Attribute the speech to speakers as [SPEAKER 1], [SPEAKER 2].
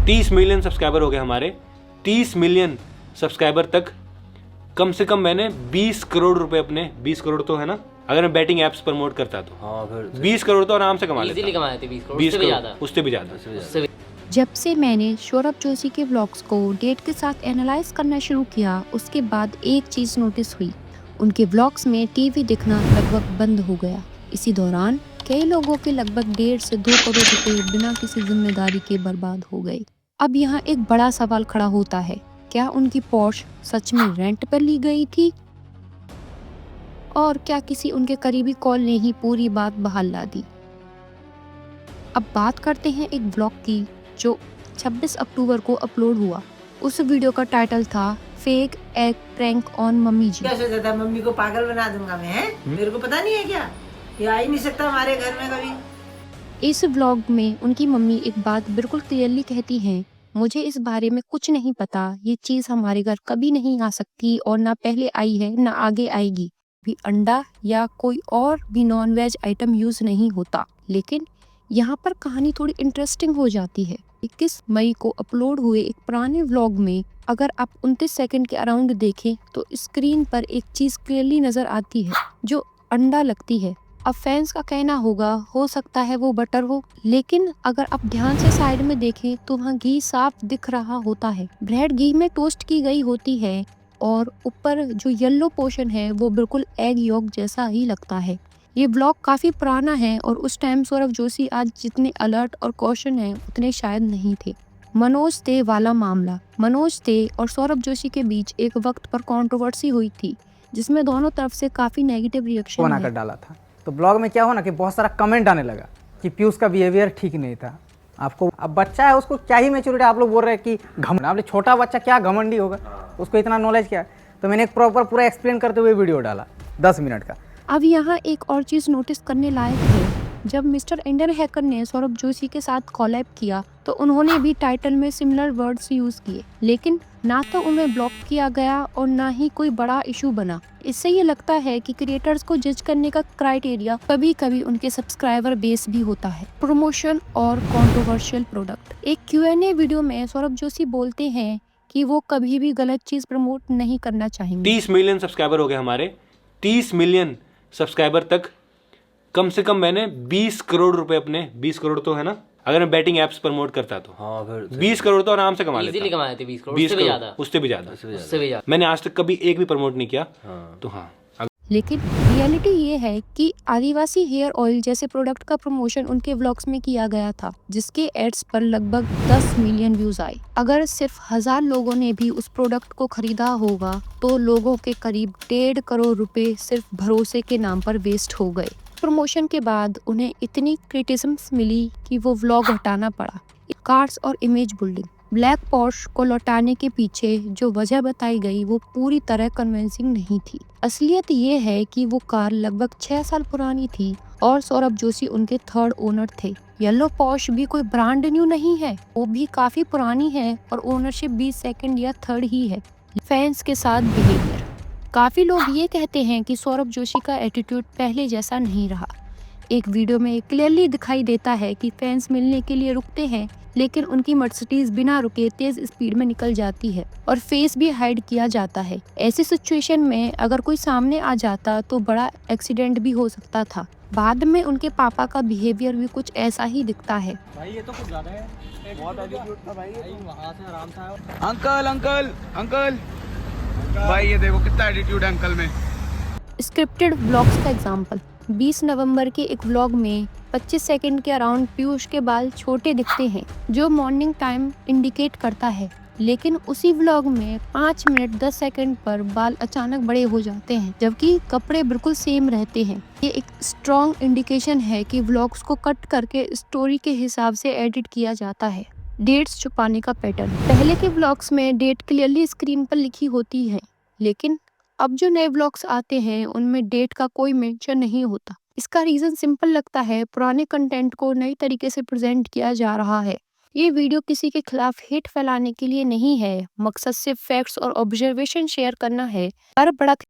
[SPEAKER 1] 30 million subscriber हो गए हमारे। 30 मिलियन सब्सक्राइबर तक कम से कम मैंने 20 करोड़ रुपए अपने, 20 करोड़ तो है ना, अगर मैं बैटिंग एप्स प्रमोट करता तो
[SPEAKER 2] हाँ, फिर
[SPEAKER 1] 20 करोड़ तो आराम से कमा लेता।
[SPEAKER 3] इजीली कमाए थे 20 करोड़,
[SPEAKER 1] 20
[SPEAKER 3] उससे भी
[SPEAKER 1] करोड़,
[SPEAKER 3] ज़्यादा।
[SPEAKER 1] उससे भी ज़्यादा।
[SPEAKER 4] जब से मैंने सौरभ जोशी के व्लॉग्स को डेट के साथ एनालाइज करना शुरू किया, उसके बाद एक चीज़ नोटिस हुई, उनके व्लॉग्स में टीवी दिखना लगभग बंद हो गया। इसी दौरान कई लोगों के लगभग 1.5 से 2 करोड़ रुपए बिना किसी जिम्मेदारी के बर्बाद हो गए। अब यहाँ एक बड़ा सवाल खड़ा होता है, क्या उनकी पोर्श सच में रेंट पर ली गई थी, और क्या किसी उनके करीबी कॉल ने ही पूरी बात बहाल ला दी। अब बात करते हैं एक व्लॉग की जो 26 अक्टूबर को अपलोड हुआ। उस वीडियो का टाइटल था fake egg prank on mummy ji.
[SPEAKER 5] क्या सोचा था, मम्मी को पागल बना दूंगा मैं? मेरे को पता नहीं है क्या, ये आ ही नहीं सकता हमारे घर में कभी।
[SPEAKER 4] इस व्लॉग में उनकी मम्मी एक बात बिल्कुल क्लियरली कहती हैं, मुझे इस बारे में कुछ नहीं पता, ये चीज़ हमारे घर कभी नहीं आ सकती और ना पहले आई है ना आगे आएगी। भी अंडा या कोई और भी नॉन वेज आइटम यूज़ नहीं होता। लेकिन यहाँ पर कहानी थोड़ी इंटरेस्टिंग हो जाती है। 21 मई को अपलोड हुए एक पुराने व्लॉग में अगर आप 29 सेकंड के अराउंड देखें तो स्क्रीन पर एक चीज़ क्लियरली नज़र आती है जो अंडा लगती है। अब फैंस का कहना होगा हो सकता है वो बटर हो, लेकिन अगर आप ध्यान से साइड में देखें तो वहाँ घी साफ दिख रहा होता है। ब्रेड घी में टोस्ट की गई होती है और ऊपर जो येलो पोर्शन है वो बिल्कुल एग यॉक जैसा ही लगता है। ये ब्लॉग काफ़ी पुराना है और उस टाइम सौरभ जोशी आज जितने अलर्ट और कॉशन हैं उतने शायद नहीं थे। मनोज ते वाला मामला, मनोज ते और सौरभ जोशी के बीच एक वक्त पर कंट्रोवर्सी हुई थी जिसमें दोनों तरफ से काफ़ी नेगेटिव रिएक्शन
[SPEAKER 6] बनाकर डाला था। तो ब्लॉग में क्या हो ना कि बहुत सारा कमेंट आने लगा कि पीयूष का बिहेवियर ठीक नहीं था। आपको अब बच्चा है, उसको क्या ही मैच्योरिटी, आप लोग बोल रहे हैं कि घमंड, आप छोटा बच्चा क्या घमंडी होगा, उसको इतना नॉलेज क्या है। तो मैंने एक प्रॉपर पूरा एक्सप्लेन करते हुए वीडियो डाला 10 मिनट का।
[SPEAKER 4] अब यहाँ एक और चीज़ नोटिस करने लायक है, जब मिस्टर इंडियन हैकर ने सौरभ जोशी के साथ कोलैब किया तो उन्होंने भी टाइटल में सिमिलर वर्ड्स यूज़ किए, लेकिन ना तो उन्हें ब्लॉक किया गया और ना ही कोई बड़ा इशू बना। इससे ये लगता है कि क्रिएटर्स को जज करने का क्राइटेरिया कभी कभी उनके सब्सक्राइबर बेस भी होता है। प्रमोशन और कंट्रोवर्शियल प्रोडक्ट। एक Q&A वीडियो में सौरभ जोशी बोलते हैं कि वो कभी भी गलत चीज़ प्रमोट नहीं करना चाहेंगे।
[SPEAKER 1] 30 मिलियन सब्सक्राइबर हो गए हमारे। 30 मिलियन सब्सक्राइबर तक कम से कम मैंने 20 करोड़ रुपए अपने, 20 करोड़ तो है ना, अगर मैं बैटिंग एप्स प्रमोट करता तो
[SPEAKER 2] हाँ, फिर
[SPEAKER 1] 20 करोड़ तो आराम से कमा लेता।
[SPEAKER 3] इजीली कमाए थे 20 करोड़,
[SPEAKER 1] 20
[SPEAKER 3] उससे भी
[SPEAKER 1] करोड़,
[SPEAKER 3] ज़्यादा।
[SPEAKER 1] उससे भी ज़्यादा।
[SPEAKER 3] उससे भी ज़्यादा।
[SPEAKER 1] मैंने आज तक कभी एक भी प्रमोट नहीं किया। तो हाँ,
[SPEAKER 4] लेकिन रियलिटी ये है कि आदिवासी हेयर ऑयल जैसे प्रोडक्ट का प्रमोशन उनके व्लॉग्स में किया गया था जिसके एड्स पर लगभग 10 मिलियन व्यूज आए। अगर सिर्फ 1000 लोगों ने भी उस प्रोडक्ट को खरीदा होगा तो लोगों के करीब 1.5 करोड़ रुपए सिर्फ भरोसे के नाम पर वेस्ट हो गए। प्रमोशन के बाद उन्हें इतनी क्रिटिसिज्म्स मिली कि वो व्लॉग हटाना पड़ा। कार्स और इमेज बिल्डिंग। ब्लैक पॉर्श को लौटाने के पीछे जो वजह बताई गई वो पूरी तरह कन्विंसिंग नहीं थी। असलियत ये है कि वो कार लगभग 6 साल पुरानी थी और सौरभ जोशी उनके थर्ड ओनर थे। येलो पॉर्श भी कोई ब्रांड न्यू नहीं है, वो भी काफी पुरानी है और ओनरशिप भी सेकंड या थर्ड ही है। फैंस के साथ बिहेवियर। काफी लोग ये कहते हैं कि सौरभ जोशी का एटीट्यूड पहले जैसा नहीं रहा। एक वीडियो में क्लियरली दिखाई देता है कि फैंस मिलने के लिए रुकते हैं लेकिन उनकी मर्सिडीज बिना रुके तेज स्पीड में निकल जाती है और फेस भी हाइड किया जाता है। ऐसी सिचुएशन में अगर कोई सामने आ जाता तो बड़ा एक्सीडेंट भी हो सकता था। बाद में उनके पापा का बिहेवियर भी कुछ ऐसा ही दिखता है।
[SPEAKER 7] भाई ये तो कुछ ज्यादा है, बहुत एटीट्यूड था भाई, वहाँ से आराम से आया। अंकल अंकल अंकल भाई ये देखो कितना एटीट्यूड है अंकल में।
[SPEAKER 4] स्क्रिप्टेड व्लॉग्स का एग्जांपल। 20 नवंबर के एक व्लॉग में 25 सेकंड के अराउंड पीयूष के बाल छोटे दिखते हैं जो मॉर्निंग टाइम इंडिकेट करता है, लेकिन उसी व्लॉग में 5 मिनट 10 सेकंड पर बाल अचानक बड़े हो जाते हैं जबकि कपड़े बिल्कुल सेम रहते हैं। ये एक स्ट्रॉन्ग इंडिकेशन है कि व्लॉग्स को कट करके स्टोरी के हिसाब से एडिट किया जाता है। डेट्स छुपाने का पैटर्न। पहले के व्लॉग्स में डेट क्लियरली स्क्रीन पर लिखी होती है, लेकिन अब जो नए व्लॉग्स आते हैं उनमें डेट का कोई मेंशन नहीं होता। इसका रीजन सिंपल लगता है, पुराने कंटेंट को नई तरीके से प्रेजेंट किया जा रहा है। ये वीडियो किसी के खिलाफ हेट फैलाने के लिए नहीं है, मकसद सिर्फ फैक्ट्स और ऑब्जर्वेशन शेयर करना है। हर बड़ा